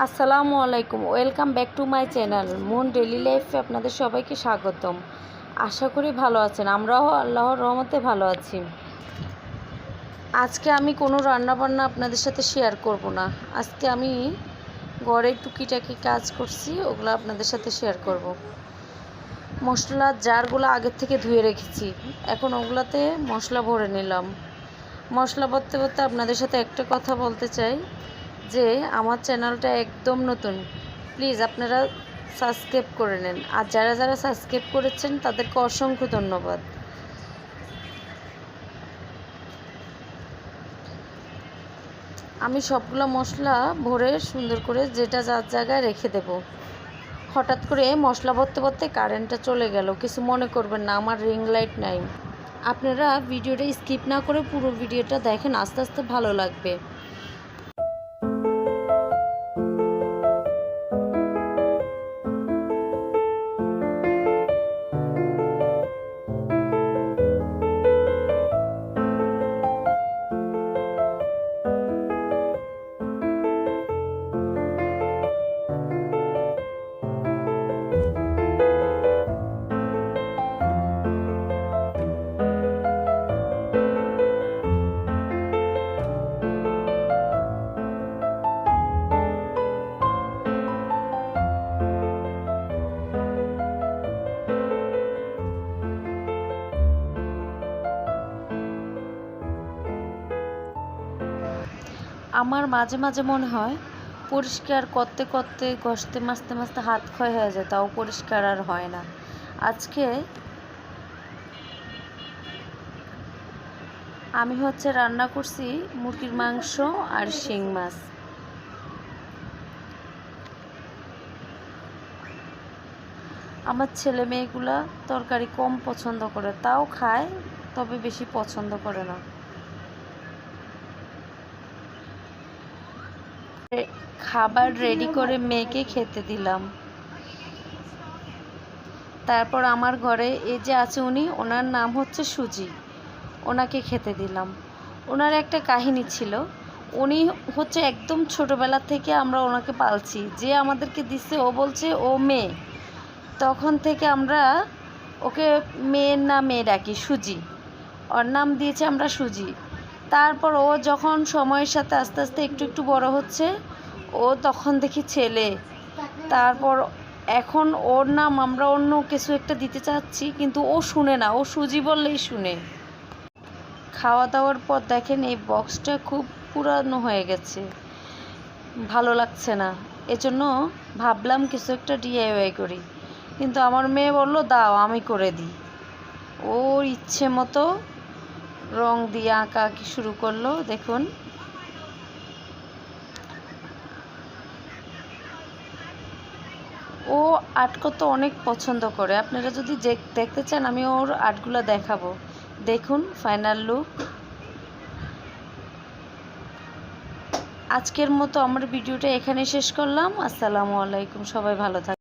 আসসালামু আলাইকুম, welcome back to my channel moon daily লাইফে আপনাদের সবাইকে স্বাগতম। আশা করি ভালো আছেন, আমরাও আল্লাহর রহমতে ভালো আছি। আজকে আমি কোনো রান্নাবান্না আপনাদের সাথে শেয়ার করব না। আজকে আমি ঘরে টুকিটাকি কাজ করছি, ওগুলো আপনাদের সাথে শেয়ার করব। মশলার জারগুলো আগের থেকে ধুয়ে রেখেছি, এখন ওগুলাতে মশলা ভরে নিলাম। মশলা ভরতে ভরতে আপনাদের সাথে একটা কথা বলতে চাই যে আমার চ্যানেলটা একদম নতুন, প্লিজ আপনারা সাবস্ক্রাইব করে নেন। আর যারা যারা সাবস্ক্রাইব করেছেন তাদেরকে অসংখ্য ধন্যবাদ। আমি সবগুলো মশলা ভরে সুন্দর করে যেটা যার জায়গায় রেখে দেব। হঠাৎ করে মশলা ভরতে ভরতে কারেন্টটা চলে গেল, কিছু মনে করবেন না, আমার রিং লাইট নাই। আপনারা ভিডিওটা স্কিপ না করে পুরো ভিডিওটা দেখেন, আস্তে আস্তে ভালো লাগবে। আমার মাঝে মাঝে মনে হয় পরিষ্কার করতে করতে ঘষতে মাজতে মাজতে হাত ক্ষয় হয়ে যায়, তাও পরিষ্কার আর হয় না। আজকে আমি রান্না করছি মুরগির মাংস আর শিং মাছ। আমার ছেলে মেয়েগুলা তরকারি কম পছন্দ করে, তাও খায়, তবে বেশি পছন্দ করে না। খাবার রেডি করে মেয়েকে খেতে দিলাম। তারপর আমার ঘরে এই যে আছে উনি, ওনার নাম সুজি, ওনাকে খেতে দিলাম। ওনার একটা কাহিনী ছিল, উনি একদম ছোটোবেলা থেকে আমরা ওনাকে পালছি, যে আমাদেরকে দিচ্ছে ও বলছে ও মেয়ে, তখন থেকে আমরা ওকে মেয়ের নামে ডাকি, সুজি। ওর নাম দিয়েছে আমরা সুজি। তারপর ও যখন সময়ের সাথে আস্তে আস্তে একটু একটু বড় হচ্ছে, ও তখন দেখি ছেলে। তারপর এখন ওর নাম আমরা অন্য কিছু একটা দিতে চাচ্ছি, কিন্তু ও শুনে না, ও সুজি বললেই শুনে। খাওয়া দাওয়ার পর দেখেন এই বক্সটা খুব পুরানো হয়ে গেছে, ভালো লাগছে না, এজন্য ভাবলাম কিছু একটা DIY করি। কিন্তু আমার মেয়ে বললো দাও আমি করে দিই। ওর ইচ্ছে মতো রং দিয়ে আঁকা আঁকি শুরু করলো। দেখুন, ও আর্ট করতে অনেক পছন্দ করে। আপনারা যদি দেখতে চান আমি ওর আর্টগুলো দেখাবো। দেখুন ফাইনাল লুক। আজকের মতো আমার ভিডিওটা এখানে শেষ করলাম। আসসালামু আলাইকুম, সবাই ভালো থাকবেন।